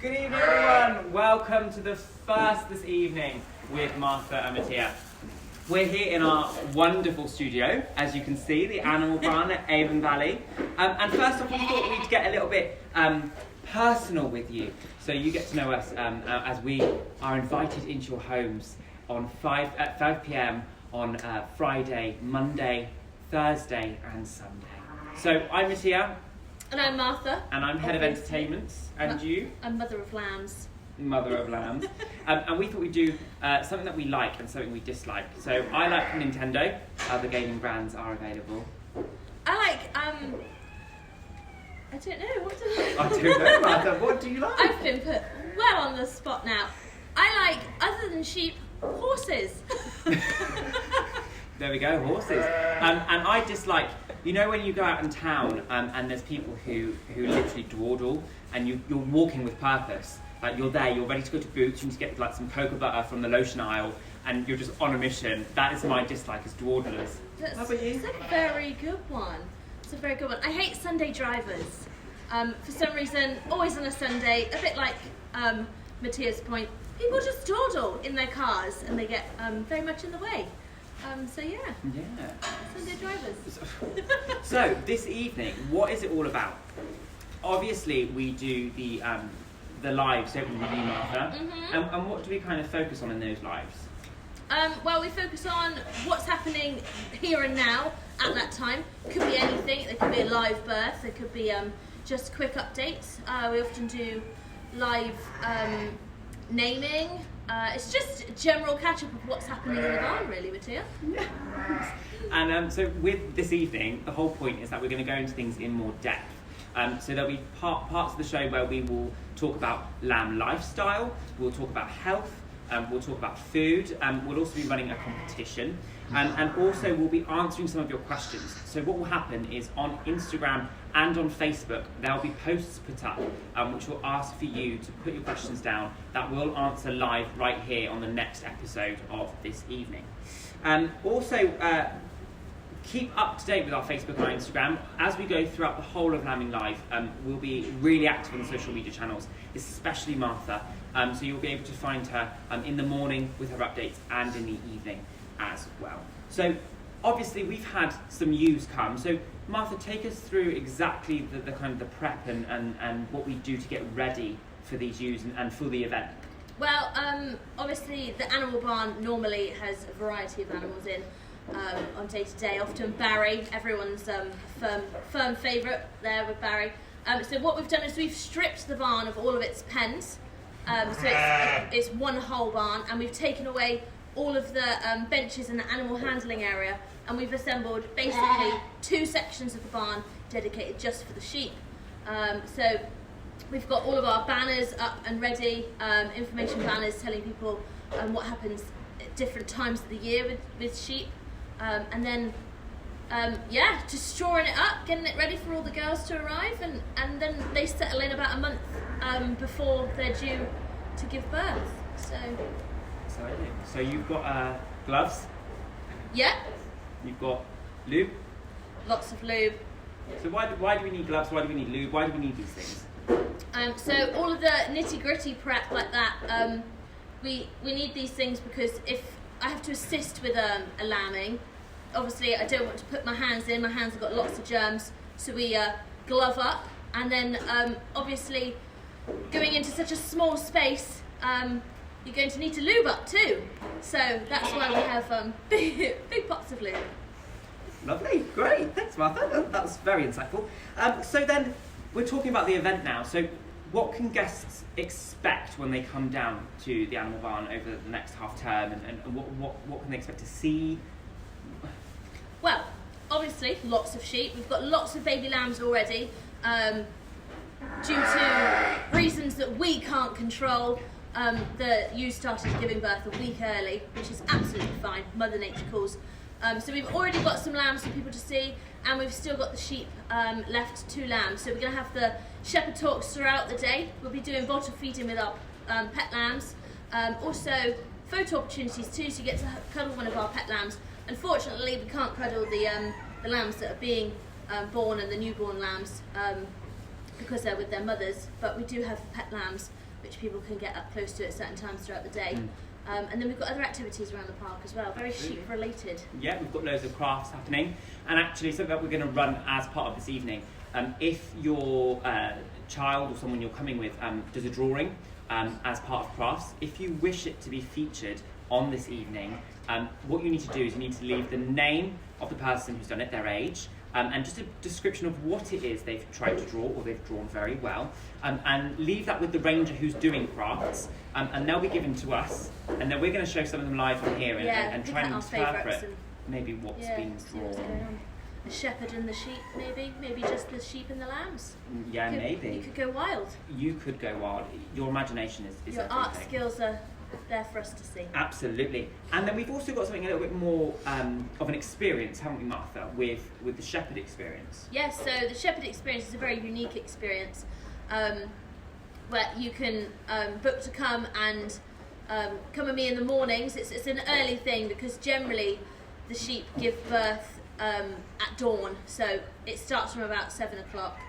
Good evening, everyone. Welcome to the first this evening with Martha and Mattia. We're here in our wonderful studio, as you can see, the Animal Barn at Avon Valley. And first off, we thought we'd get a little bit personal with you, so you get to know us as we are invited into your homes at 5 p.m. on Friday, Monday, Thursday, and Sunday. So I'm Mattia. And I'm Martha. And I'm head of entertainment. And you? I'm mother of lambs. Mother of lambs. And we thought we'd do something that we like and something we dislike. So I like Nintendo. Other gaming brands are available. I like, I don't know, what do I like? I don't know, Martha. What do you like? I've been put well on the spot now. I like, other than sheep, horses. There we go, horses. And I dislike, you know when you go out in town and there's people who literally dawdle and you're walking with purpose. Like you're there, you're ready to go to Boots, you need to get like some cocoa butter from the lotion aisle and you're just on a mission. That is my dislike, is dawdlers. How about you? It's a very good one. It's a very good one. I hate Sunday drivers. For some reason, always on a Sunday, a bit like Mattia's point, people just dawdle in their cars and they get very much in the way. So yeah. Sunday drivers. So this evening, what is it all about? Obviously, we do the lives, don't we, with you, Martha? Mm-hmm. And what do we kind of focus on in those lives? Well, we focus on what's happening here and now at that time. Could be anything. There could be a live birth. There could be just quick updates. We often do live naming. It's just a general catch-up of what's happening in the barn, really, Mattia. Yeah. And so with this evening, the whole point is that we're going to go into things in more depth. So there'll be parts of the show where we will talk about lamb lifestyle, we'll talk about health, we'll talk about food, we'll also be running a competition, and also we'll be answering some of your questions. So what will happen is on Instagram and on Facebook, there'll be posts put up which will ask for you to put your questions down that we'll answer live right here on the next episode of this evening. Keep up to date with our Facebook and our Instagram. As we go throughout the whole of Lambing Live, we'll be really active on the social media channels, especially Martha. So you'll be able to find her in the morning with her updates and in the evening as well. So obviously we've had some ewes come. So Martha, take us through exactly the kind of the prep and what we do to get ready for these ewes and for the event. Well, obviously the animal barn normally has a variety of animals in. On day to day, often Barry, everyone's firm favourite there with Barry. So what we've done is we've stripped the barn of all of its pens, so it's one whole barn, and we've taken away all of the benches in the animal handling area, and we've assembled basically 2 sections of the barn dedicated just for the sheep. So we've got all of our banners up and ready, information banners telling people what happens at different times of the year with sheep. And then, just storing it up, getting it ready for all the girls to arrive, and then they settle in about a month before they're due to give birth. So Exciting. So you've got gloves. Yeah. You've got lube. Lots of lube. So why do we need gloves? Why do we need lube? Why do we need these things? So all of the nitty-gritty prep like that, we need these things because if I have to assist with a lambing, obviously I don't want to put my hands in. My hands have got lots of germs, so we glove up. And then obviously going into such a small space, you're going to need to lube up too. So that's why we have big pots of lube. Lovely, great, thanks Martha, that was very insightful. So then, we're talking about the event now, so what can guests expect when they come down to the Animal Barn over the next half term, and what can they expect to see? Well, obviously, lots of sheep. We've got lots of baby lambs already, due to reasons that we can't control. The ewes started giving birth a week early, which is absolutely fine, Mother Nature calls. So we've already got some lambs for people to see, and we've still got the sheep left, 2 lambs. So we're going to have the shepherd talks throughout the day. We'll be doing bottle feeding with our pet lambs. Also photo opportunities too, so you get to cuddle one of our pet lambs. Unfortunately, we can't cuddle the lambs that are being born and the newborn lambs because they're with their mothers, but we do have pet lambs which people can get up close to at certain times throughout the day. And then we've got other activities around the park as well, very sheep related. Yeah, we've got loads of crafts happening, and actually something that we're going to run as part of this evening. If your child or someone you're coming with does a drawing as part of crafts, if you wish it to be featured on this evening, what you need to do is you need to leave the name of the person who's done it, their age, and just a description of what it is they've tried to draw or they've drawn very well, and leave that with the ranger who's doing crafts, and they'll be given to us, and then we're going to show some of them live on here and try and interpret maybe what's been drawn. The shepherd and the sheep, maybe just the sheep and the lambs. Yeah, maybe. You could go wild. You could go wild. Your imagination is your everything. Art skills are there for us to see. Absolutely. And then we've also got something a little bit more of an experience, haven't we, Martha, with the shepherd experience? Yes, so the shepherd experience is a very unique experience where you can book to come and come with me in the mornings. It's an early thing because generally the sheep give birth at dawn, so it starts from about 7 o'clock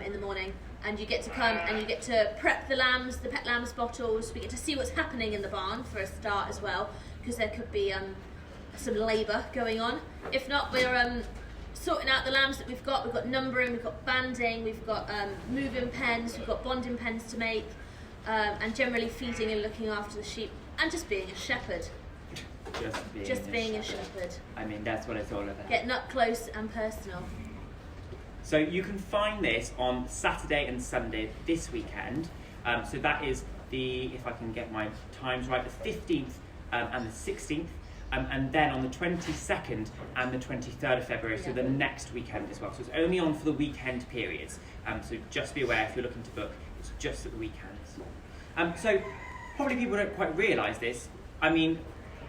in the morning, and you get to come and you get to prep the lambs, the pet lambs bottles. We get to see what's happening in the barn for a start as well, because there could be some labour going on. If not, we're sorting out the lambs that we've got. We've got numbering, we've got banding, we've got moving pens, we've got bonding pens to make, and generally feeding and looking after the sheep, and just being a shepherd. Just being a shepherd. I mean, that's what it's all about. Getting up close and personal. So you can find this on Saturday and Sunday this weekend. So that is if I can get my times right, the 15th and the 16th. And then on the 22nd and the 23rd of February, so the next weekend as well. So it's only on for the weekend periods. So just be aware if you're looking to book, it's just at the weekends. So probably people don't quite realise this. I mean,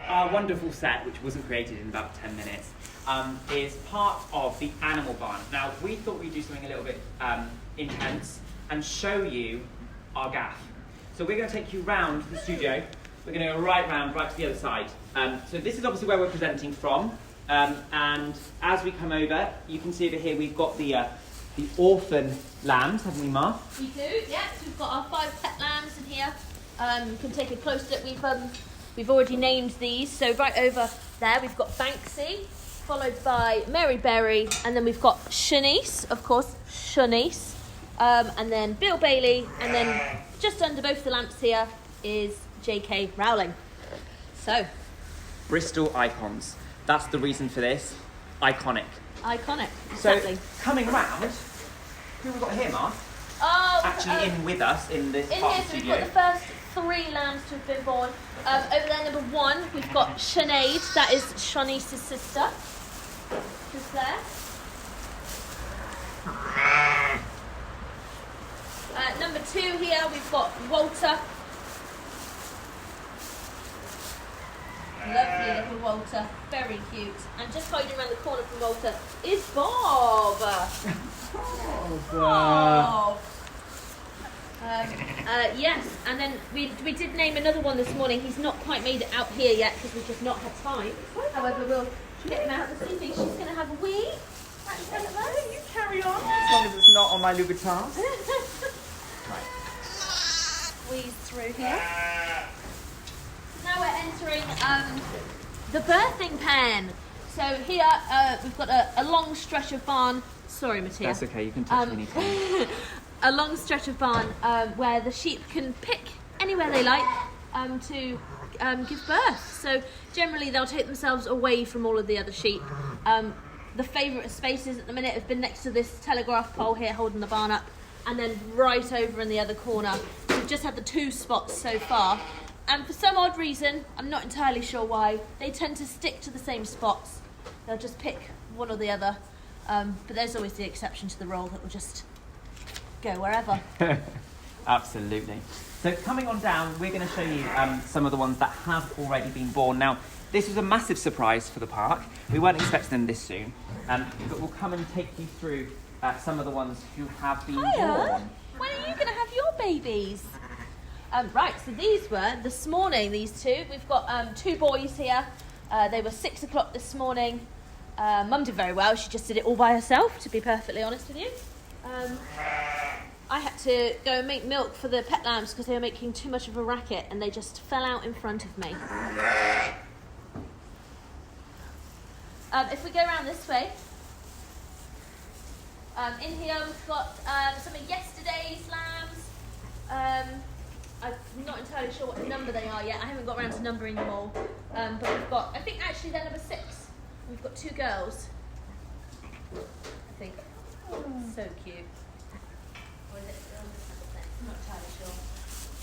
our wonderful set, which wasn't created in about 10 minutes, is part of the animal barn. Now, we thought we'd do something a little bit intense and show you our gaff. So we're going to take you round the studio. We're going to go right to the other side. So this is obviously where we're presenting from. And as we come over, you can see over here we've got the orphan lambs, haven't we, Ma? We do, yes. We've got our 5 pet lambs in here. You can take a close look. We've already named these. So right over there, we've got Banksy, followed by Mary Berry, and then we've got Shanice, of course, Shanice, and then Bill Bailey, and then just under both the lamps here is J.K. Rowling. So, Bristol icons. That's the reason for this. Iconic. Exactly. So, coming round, who have we got here, Mark? Actually in with us in this part of the studio. We've got the first 3 lambs to have been born. Over there, number 1, we've got Sinead. That is Shanice's sister. Just there. Number 2 here, we've got Walter. Lovely little Walter, very cute. And just hiding around the corner from Walter is Bob. Bob. Yes, and then we did name another one this morning. He's not quite made it out here yet because we've just not had time. However, we'll get him out this evening. She's going to have a wee. You carry on, as long as it's not on my Louboutins. Right. Squeeze through here. Now we're entering the birthing pen. So here we've got a long stretch of barn. Sorry, Mattia. That's okay, you can touch me anytime. A long stretch of barn where the sheep can pick anywhere they like to give birth. So generally they'll take themselves away from all of the other sheep. The favourite spaces at the minute have been next to this telegraph pole here holding the barn up, and then right over in the other corner. We've just had the 2 spots so far. And for some odd reason, I'm not entirely sure why, they tend to stick to the same spots. They'll just pick one or the other. But there's always the exception to the rule that will just go wherever. Absolutely. So coming on down, we're going to show you some of the ones that have already been born. Now, this was a massive surprise for the park. We weren't expecting them this soon. But we'll come and take you through some of the ones who have been born. When are you going to have your babies? Right, so these were this morning, these 2. We've got 2 boys here. They were 6 o'clock this morning. Mum did very well. She just did it all by herself, to be perfectly honest with you. I had to go and make milk for the pet lambs because they were making too much of a racket and they just fell out in front of me. If we go around this way, in here we've got some of yesterday's lambs. I'm not entirely sure what number they are yet. I haven't got around to numbering them all. But we've got, I think actually they're number 6. We've got 2 girls. I think. So cute. Or is it I'm not entirely sure.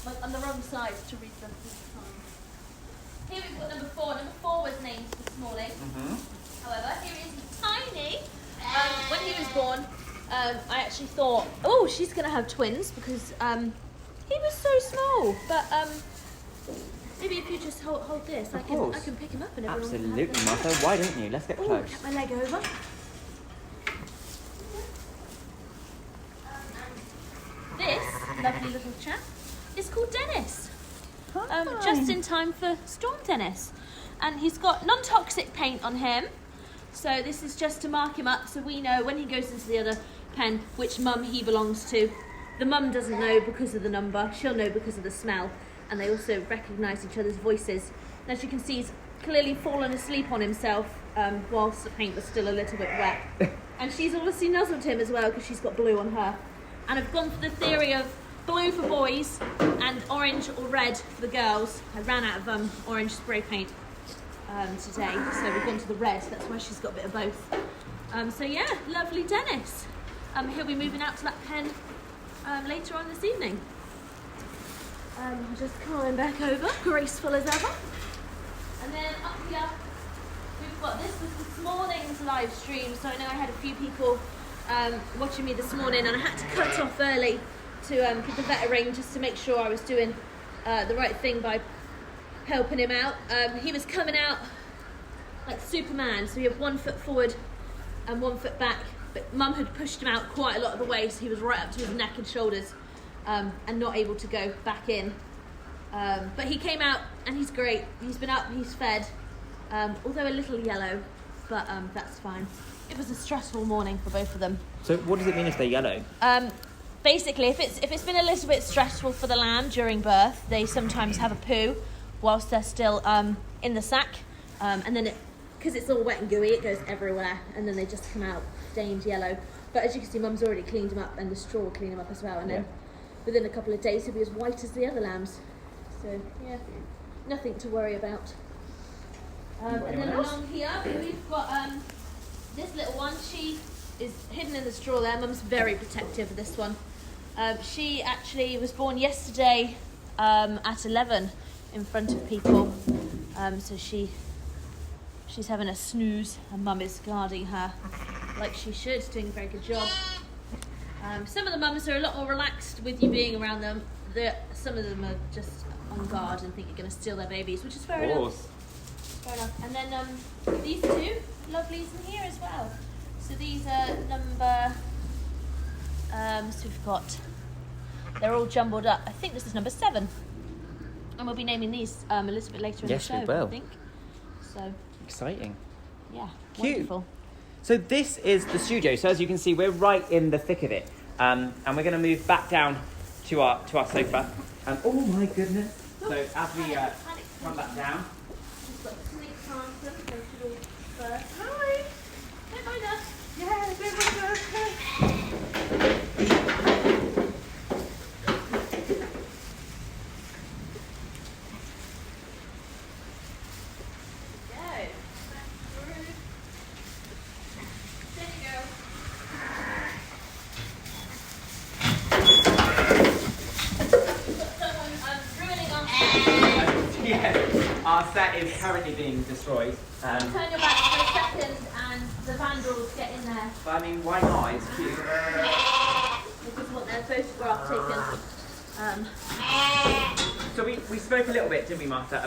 I'm on the wrong side to read them. Here we've got number 4. Number 4 was named this morning. However, here is Tiny. When he was born, I actually thought, oh, she's going to have twins because he was so small. But maybe if you just hold this, I can pick him up and everyone Absolutely, can have Martha. Why don't you? Let's get close. Get my leg over. This lovely little chap is called Dennis. Just in time for Storm Dennis. And he's got non-toxic paint on him. So this is just to mark him up so we know when he goes into the other pen which mum he belongs to. The mum doesn't know because of the number, she'll know because of the smell. And they also recognise each other's voices. And as you can see, he's clearly fallen asleep on himself whilst the paint was still a little bit wet. And she's obviously nuzzled him as well because she's got blue on her. And I've gone for the theory of blue for boys and orange or red for the girls. I ran out of orange spray paint today, so we've gone to the red. That's why she's got a bit of both. So yeah, lovely Dennis. He'll be moving out to that pen later on this evening. Just climb back over, graceful as ever. And then up here, we've got, this was this morning's live stream, so I know I had a few people watching me this morning and I had to cut off early to give the vet a ring just to make sure I was doing the right thing by helping him out. He was coming out like Superman, so he had 1 foot forward and 1 foot back, but Mum had pushed him out quite a lot of the way, so he was right up to his neck and shoulders and not able to go back in. But he came out and he's great. He's been up, he's fed, although a little yellow, but that's fine. It was a stressful morning for both of them. So what does it mean if they're yellow? Basically, if it's been a little bit stressful for the lamb during birth, they sometimes have a poo whilst they're still in the sack, and then because it's all wet and gooey, it goes everywhere, and then they just come out stained yellow. But as you can see, Mum's already cleaned them up, and the straw will clean them up as well, and then within a couple of days he'll be as white as the other lambs. So yeah, nothing to worry about. And then along here we've got this little one. She is hidden in the straw there. Mum's very protective of this one. She actually was born yesterday at 11 in front of people. So she's having a snooze and Mum is guarding her like she should, doing a very good job. Some of the mums are a lot more relaxed with you being around them. Some of them are just on guard and think you're going to steal their babies, which is fair enough. Fair enough. And then these 2 lovelies in here as well. So these are number, so we've got, they're all jumbled up. I think this is number 7. And we'll be naming these a little bit later in the show, we will. I think. So exciting. Yeah, cute. Wonderful. So this is the studio. So as you can see, we're right in the thick of it. And we're going to move back down to our sofa. Oh my goodness. So as we come back down. Just got snake plants, they should all first. Hi! Don't mind us. Yeah, don't mind us. Our set is currently being destroyed. Turn your back for a second and the vandals get in there. But I mean, why not? It's cute. They just want their photograph taken. So we spoke a little bit, didn't we, Martha,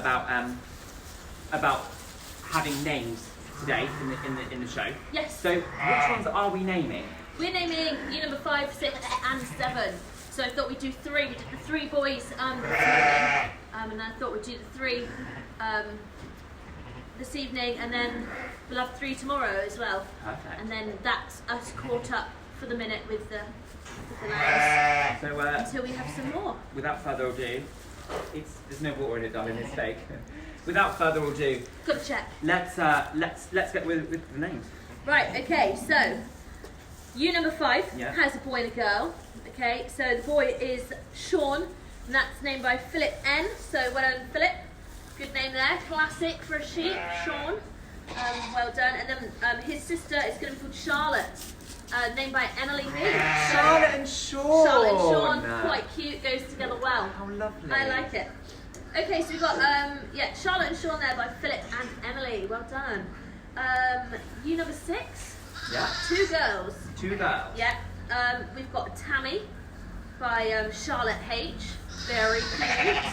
about having names today in the show. Yes. So which ones are we naming? We're naming year number 5, 6, and 7. So I thought we'd do 3. We did the 3 boys this morning, and I thought we'd do the 3 this evening, and then we'll have 3 tomorrow as well. Perfect. And then that's us caught up for the minute with the with the names. So Until we have some more. without further ado, there's no water in it, darling. It's fake. Without further ado, Good check. let's get with the names. Right. Okay. So, number 5 Yeah. has a boy and a girl. Okay. So the boy is Sean, and that's named by Philip N. So well done, Philip. Good name there. Classic for a sheep, Sean. Well done. And then his sister is going to be called Charlotte, named by Emily B. Charlotte and Sean. Charlotte and Sean, quite cute, goes together well. How lovely. I like it. Okay, so we've got Charlotte and Sean there by Philip and Emily. Well done. Number 6. Yeah. 2 girls. 2 girls. Yeah. We've got Tammy by Charlotte H. Very cute.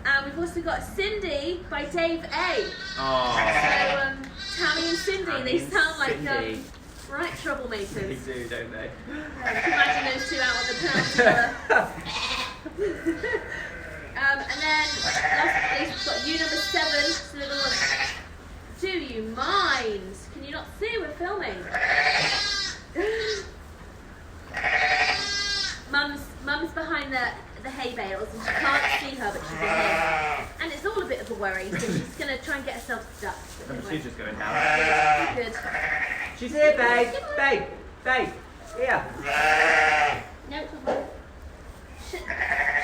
And we've also got Cindy by Dave A. Oh. So Tammy and Cindy, Tammy they and sound like Cindy. right troublemakers. They do, don't they? You can imagine those 2 out on the town together. And then last place we've got number 7. So they're all, do you mind? Can you not see we're filming? Mum's behind the hay bales and she can't see her, but she's in here. And it's all a bit of a worry, so she's going to try and get herself stuck. But anyway. She's just going down. Good. She's here, babe. Babe. Here. No, it's not.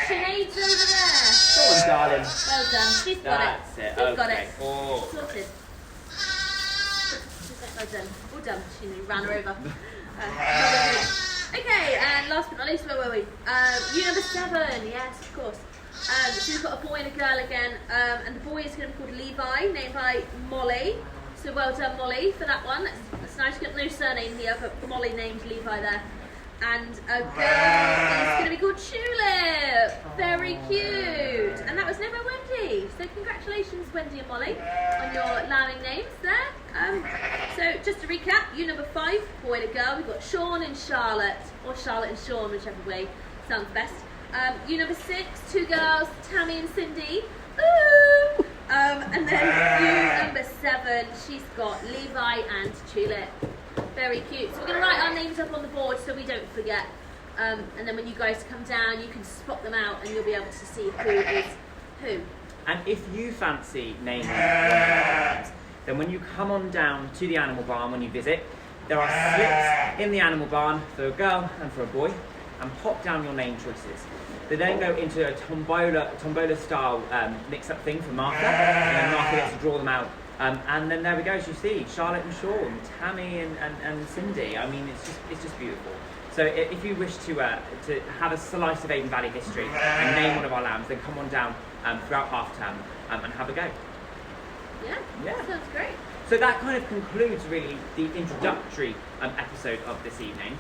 Sinead's over there. Go on, darling. Well done. She's got That's it. it. She's got Okay. it. Oh. Sorted. Well done. All done. She ran her over. Okay, and last but not least, where were we? Number 7. Yes, of course. So we've got a boy and a girl again, and the boy is going to be called Levi, named by Molly. So well done, Molly, for that one. That's nice. Got no surname here, but Molly named Levi there. And a girl is going to be called Tulip. Very cute. And that was named by Wendy. So congratulations, Wendy and Molly, on your lambing names there. So just to recap, number 5, boy and a girl. We've got Sean and Charlotte, or Charlotte and Sean, whichever way sounds best. Number 6, 2 girls, Tammy and Cindy. Ooh. And then number 7, she's got Levi and Tulip. Very cute. So we're going to write our names up on the board so we don't forget. And then when you guys come down, you can spot them out and you'll be able to see who is who. And if you fancy naming one of your names, then when you come on down to the animal barn when you visit, there are slips in the animal barn for a girl and for a boy, and pop down your name choices. They then go into a tombola style mix-up thing for Martha, and then Martha gets to draw them out. And then there we go, as you see, Charlotte and Sean, Tammy and Cindy. I mean, it's just beautiful. So if you wish to have a slice of Avon Valley history and name one of our lambs, then come on down throughout half term and have a go. Yeah, sounds great. So that kind of concludes really the introductory episode of this evening.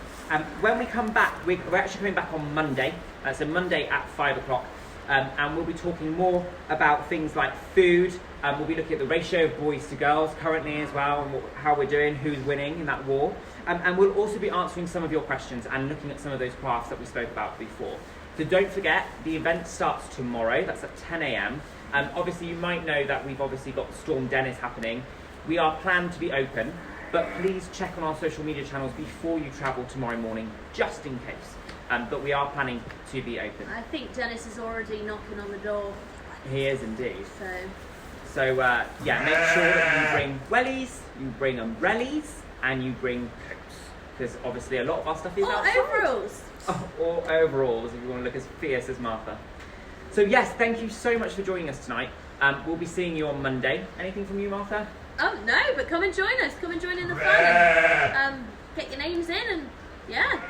When we come back, we're actually coming back on Monday. So Monday at 5 o'clock. And we'll be talking more about things like food. We'll be looking at the ratio of boys to girls currently as well, and how we're doing, who's winning in that war. And we'll also be answering some of your questions and looking at some of those crafts that we spoke about before. So don't forget, the event starts tomorrow. That's at 10 a.m. Obviously, you might know that we've obviously got Storm Dennis happening. We are planned to be open, but please check on our social media channels before you travel tomorrow morning, just in case. But we are planning to be open. I think Dennis is already knocking on the door. He is indeed. So yeah, make sure that you bring wellies, you bring umbrellas, and you bring coats. Because obviously a lot of our stuff is outside. overalls. Oh, or overalls, if you want to look as fierce as Martha. So yes, thank you so much for joining us tonight. We'll be seeing you on Monday. Anything from you, Martha? Oh no, but come and join us. Come and join in the fun. And, get your names in and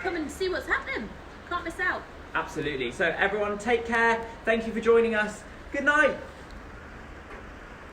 come and see what's happening. Can't miss out. Absolutely. So everyone, take care. Thank you for joining us. Good night.